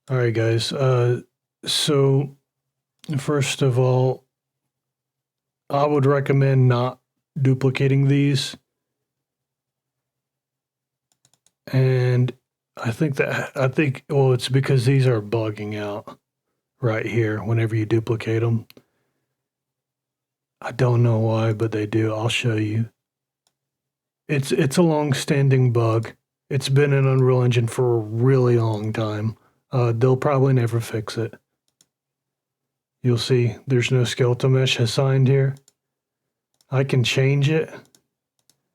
All right, guys. So first of all, I would recommend not duplicating these. And well, it's because these are bugging out right here whenever you duplicate them. I don't know why, but they do. I'll show you. It's a long-standing bug. It's been in Unreal Engine for a really long time. They'll probably never fix it. You'll see there's no skeletal mesh assigned here. I can change it,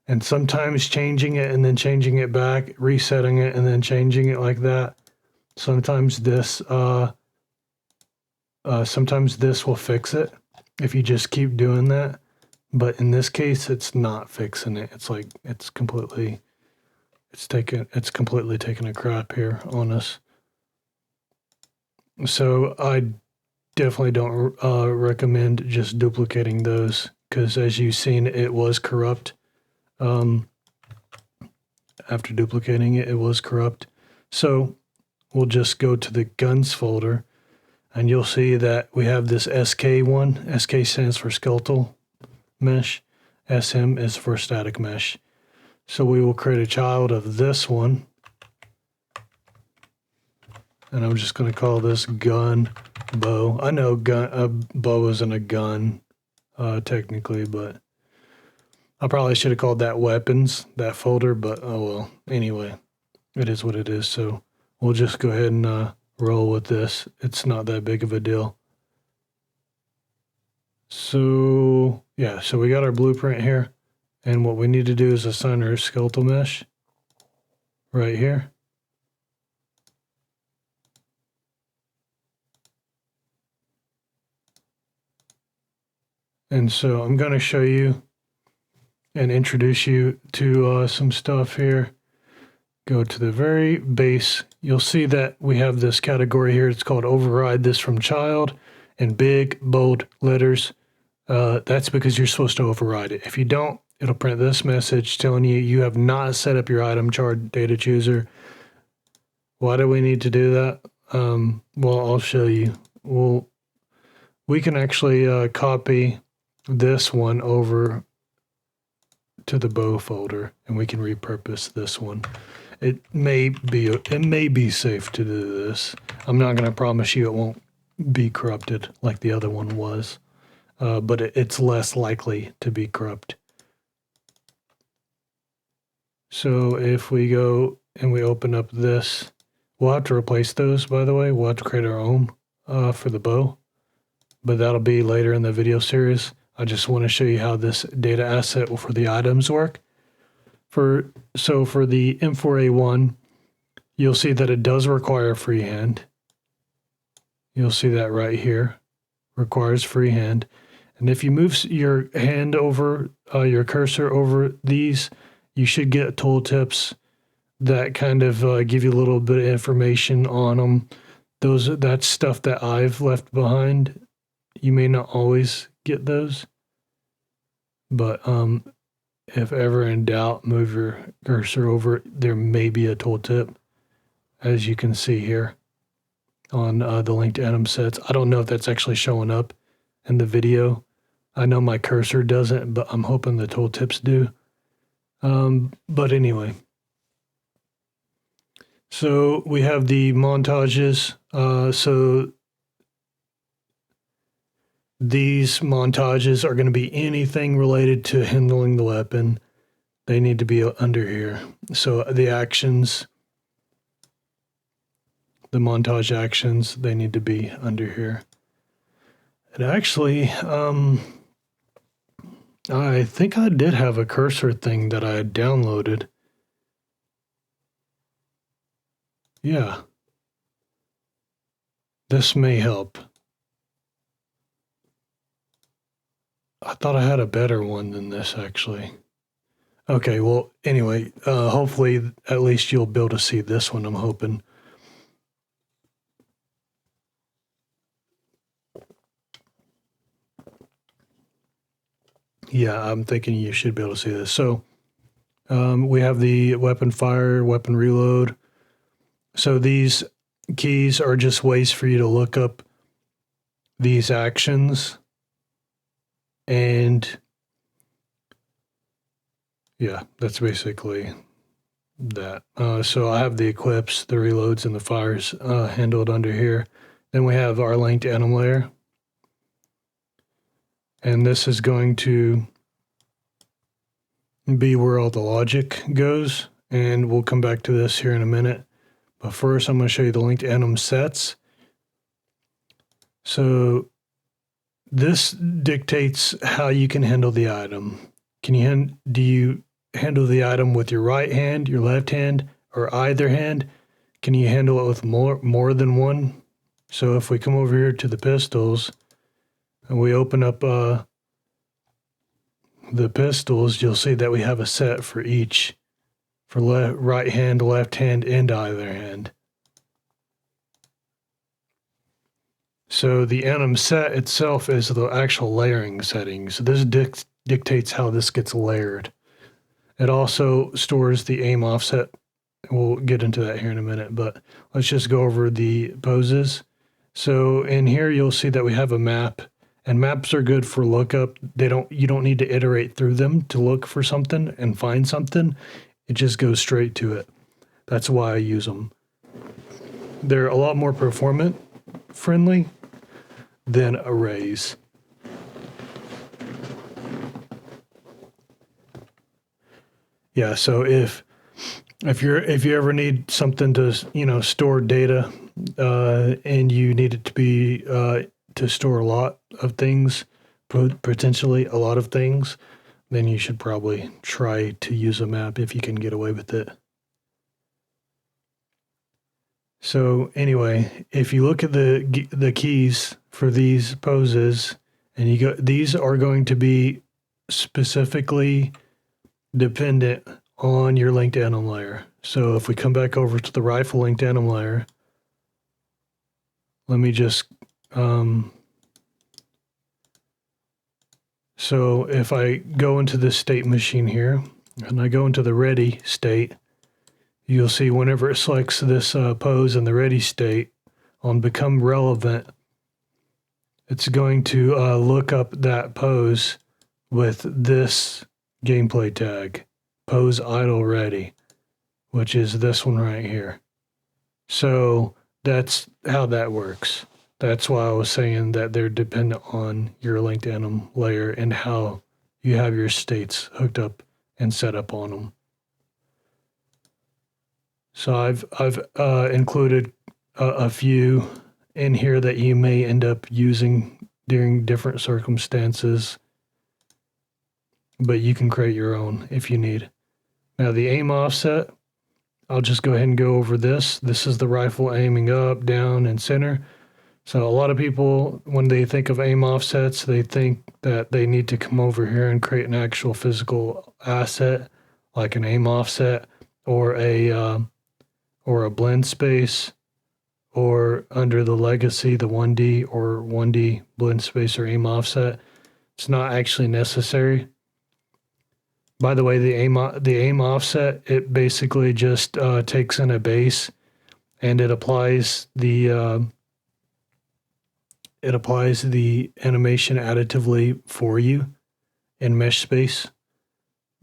and sometimes changing it and then changing it back, resetting it and then changing it like that. Sometimes this will fix it if you just keep doing that. But in this case, it's not fixing it. It's like it's completely taking a crap here on us. So I definitely don't recommend just duplicating those, because as you've seen, it was corrupt. After duplicating it, it was corrupt. So we'll just go to the guns folder, and you'll see that we have this SK one. SK stands for skeletal mesh. SM is for static mesh. So we will create a child of this one. And I'm just going to call this gun bow. I know a bow isn't a gun, technically, but I probably should have called that weapons, that folder, but oh well. Anyway, it is what it is. So we'll just go ahead and roll with this. It's not that big of a deal. So yeah, so we got our blueprint here, and what we need to do is assign our skeletal mesh right here. And so I'm going to show you and introduce you to some stuff here. Go to the very base. You'll see that we have this category here. It's called override this from child in big, bold letters. That's because you're supposed to override it. If you don't, it'll print this message telling you you have not set up your item chart data chooser. Why do we need to do that? Well, I'll show you. We can actually copy this one over to the bow folder, and we can repurpose this one. It may be safe to do this. I'm not going to promise you it won't be corrupted like the other one was, but it's less likely to be corrupt. So if we go and we open up this, we'll have to replace those, by the way. We'll have to create our own for the bow, but that'll be later in the video series. I just want to show you how this data asset for the items work. So for the M4A1, you'll see that it does require freehand. You'll see that right here, requires freehand. And if you move your hand over, your cursor over these, you should get tooltips that kind of give you a little bit of information on them. That's stuff that I've left behind. You may not always get those, but if ever in doubt, move your cursor over. There may be a tooltip, as you can see here on the linked item sets. I don't know if that's actually showing up in the video. I know my cursor doesn't, but I'm hoping the tooltips do. But anyway, so we have the montages. So these montages are going to be anything related to handling the weapon. They need to be under here. So the actions, the montage actions, they need to be under here. And actually, I think I did have a cursor thing that I had downloaded. Yeah. This may help. I thought I had a better one than this, actually. Okay, well, anyway, hopefully at least you'll be able to see this one, I'm hoping. Yeah, I'm thinking you should be able to see this. So we have the weapon fire, weapon reload. So these keys are just ways for you to look up these actions. And yeah, that's basically that. So I have the equips, the reloads, and the fires handled under here. Then we have our linked anim layer. And this is going to be where all the logic goes. And we'll come back to this here in a minute. But first, I'm going to show you the linked anim sets. So this dictates how you can handle the item. Do you handle the item with your right hand, your left hand, or either hand? Can you handle it with more than one? So if we come over here to the pistols and we open up the pistols, you'll see that we have a set for each, for right hand, left hand, and either hand. So the anim set itself is the actual layering settings. So this dictates how this gets layered. It also stores the aim offset. We'll get into that here in a minute, but let's just go over the poses. So in here, you'll see that we have a map, and maps are good for lookup. You don't need to iterate through them to look for something and find something. It just goes straight to it. That's why I use them. They're a lot more performant friendly than arrays. Yeah, so if you ever need something to store data and you need it to be to store a lot of things, potentially a lot of things, then you should probably try to use a map if you can get away with it. So anyway, if you look at the keys for these poses, and these are going to be specifically dependent on your linked anim layer. So if we come back over to the rifle linked anim layer, let me just so if I go into this state machine here and I go into the ready state, you'll see whenever it selects this pose in the ready state on become relevant, it's going to look up that pose with this gameplay tag, pose idle ready, which is this one right here. So that's how that works. That's why I was saying that they're dependent on your linked anim layer and how you have your states hooked up and set up on them. So I've included a few in here that you may end up using during different circumstances, but you can create your own if you need. Now the aim offset, I'll just go ahead and go over this. This is the rifle aiming up, down, and center. So a lot of people, when they think of aim offsets, they think that they need to come over here and create an actual physical asset, like an aim offset or a blend space, or under the legacy, the 1D or 1D blend space or aim offset. It's not actually necessary. By the way, the aim offset, it basically just takes in a base and it applies the animation additively for you in mesh space.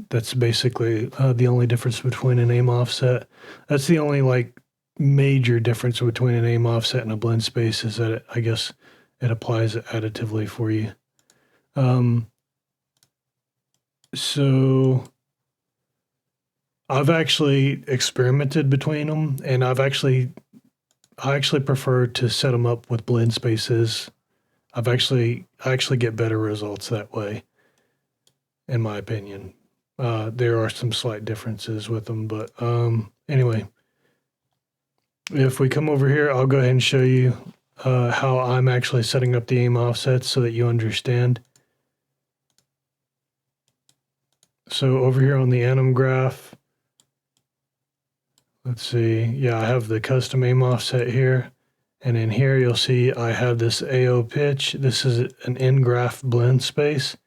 That's basically the only difference between an aim offset. That's the only major difference between an aim offset and a blend space, is that I guess it applies it additively for you. So I've actually experimented between them, and I actually prefer to set them up with blend spaces. I actually get better results that way, in my opinion. There are some slight differences with them, but anyway, if we come over here, I'll go ahead and show you how I'm actually setting up the aim offsets so that you understand. So over here on the anim graph, let's see, yeah, I have the custom aim offset here. And in here, you'll see I have this AO pitch. This is an in-graph blend space.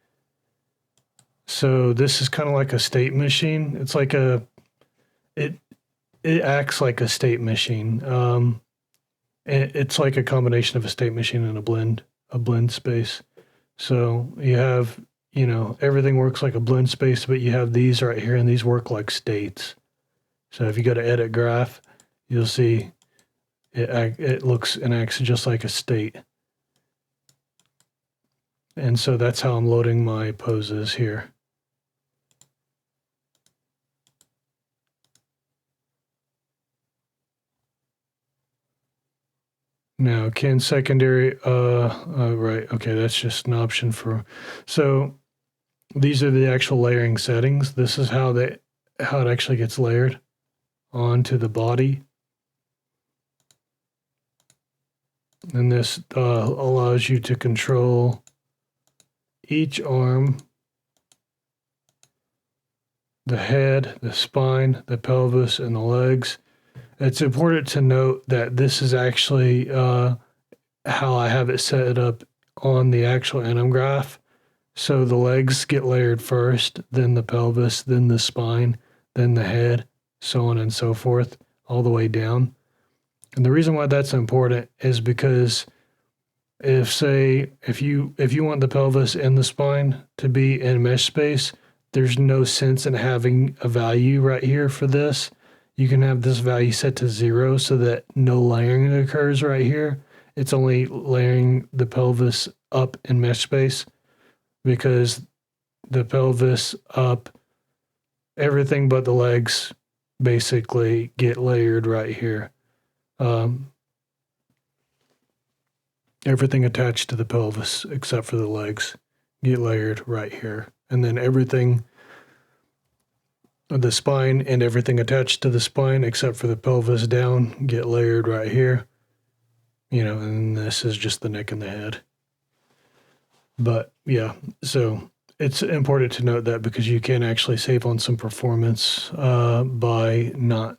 So this is kind of like a state machine. It's like it acts like a state machine. It's like a combination of a state machine and a blend space. So you have, everything works like a blend space, but you have these right here, and these work like states. So if you go to edit graph, you'll see it looks and acts just like a state. And so that's how I'm loading my poses here. Now, can secondary, right, okay, that's just an option for, so these are the actual layering settings. This is how it actually gets layered onto the body. And this allows you to control each arm, the head, the spine, the pelvis, and the legs. It's important to note that this is actually how I have it set up on the actual anim graph. So the legs get layered first, then the pelvis, then the spine, then the head, so on and so forth, all the way down. And the reason why that's important is because if you want the pelvis and the spine to be in mesh space, there's no sense in having a value right here for this. You can have this value set to 0 so that no layering occurs right here. It's only layering the pelvis up in mesh space, because the pelvis up, everything but the legs basically get layered right here. Everything attached to the pelvis except for the legs get layered right here. And then everything, the spine and everything attached to the spine except for the pelvis down get layered right here. And this is just the neck and the head. But yeah, so it's important to note that, because you can actually save on some performance by not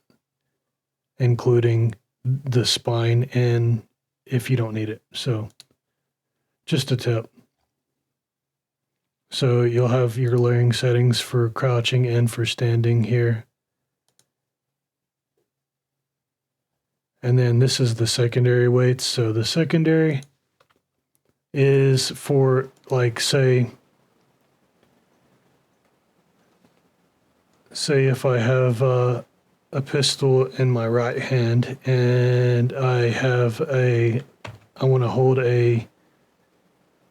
including the spine in if you don't need it. So just a tip. So you'll have your layering settings for crouching and for standing here. And then this is the secondary weights. So the secondary is for, like, say if I have a pistol in my right hand and I want to hold a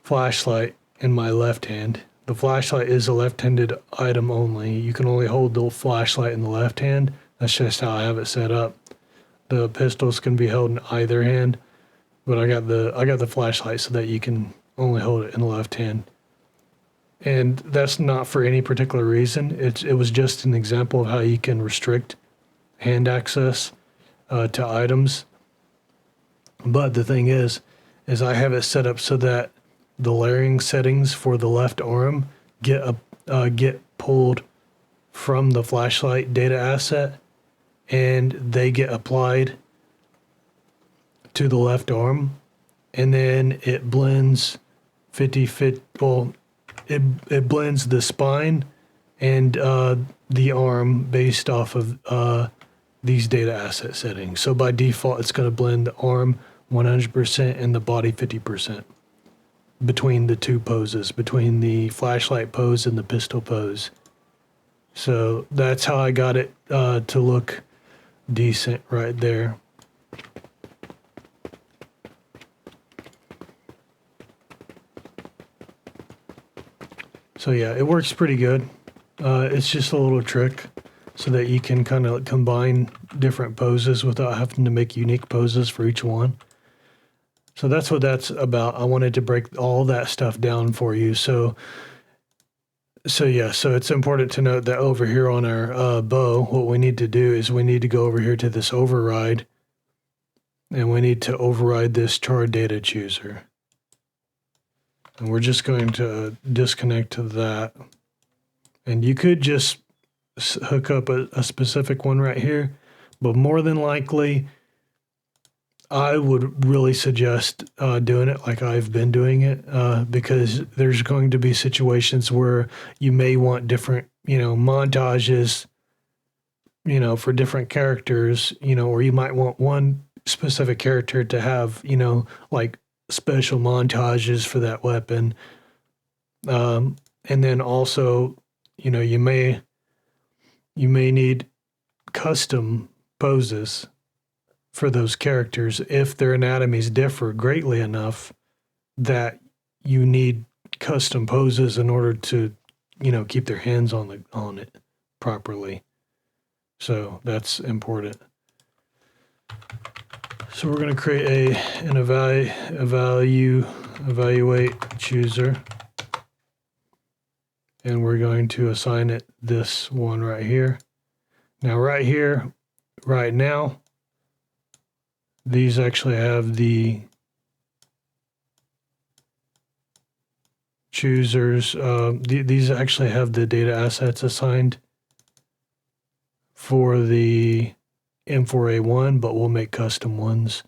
flashlight in my left hand. The flashlight is a left-handed item only. You can only hold the flashlight in the left hand. That's just how I have it set up. The pistols can be held in either hand, but I got the flashlight so that you can only hold it in the left hand. And that's not for any particular reason. It was just an example of how you can restrict hand access to items. But the thing is I have it set up so that the layering settings for the left arm get pulled from the flashlight data asset, and they get applied to the left arm, and then it blends 50-50. Well, it blends the spine and the arm based off of these data asset settings. So by default, it's going to blend the arm 100% and the body 50% between the two poses, between the flashlight pose and the pistol pose. So that's how I got it to look decent right there. So yeah, it works pretty good. It's just a little trick so that you can kind of combine different poses without having to make unique poses for each one. So that's what that's about. I wanted to break all that stuff down for you. So yeah, so it's important to note that over here on our bow, what we need to do is we need to go over here to this override, and we need to override this char data chooser. And we're just going to disconnect to that. And you could just hook up a specific one right here, but more than likely, I would really suggest doing it like I've been doing it, because there's going to be situations where you may want different, montages, for different characters, or you might want one specific character to have, you know, like special montages for that weapon. And then also, you know, you may need custom poses for those characters if their anatomies differ greatly enough that you need custom poses in order to, you know, keep their hands on it properly. So that's important. So we're going to create an evaluate chooser, and we're going to assign it this one right here. Now right here, right now, these actually have the choosers. These actually have the data assets assigned for the M4A1, but we'll make custom ones.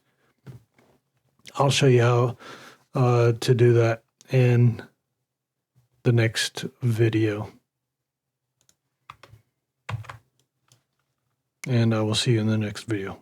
I'll show you how to do that in the next video. And I will see you in the next video.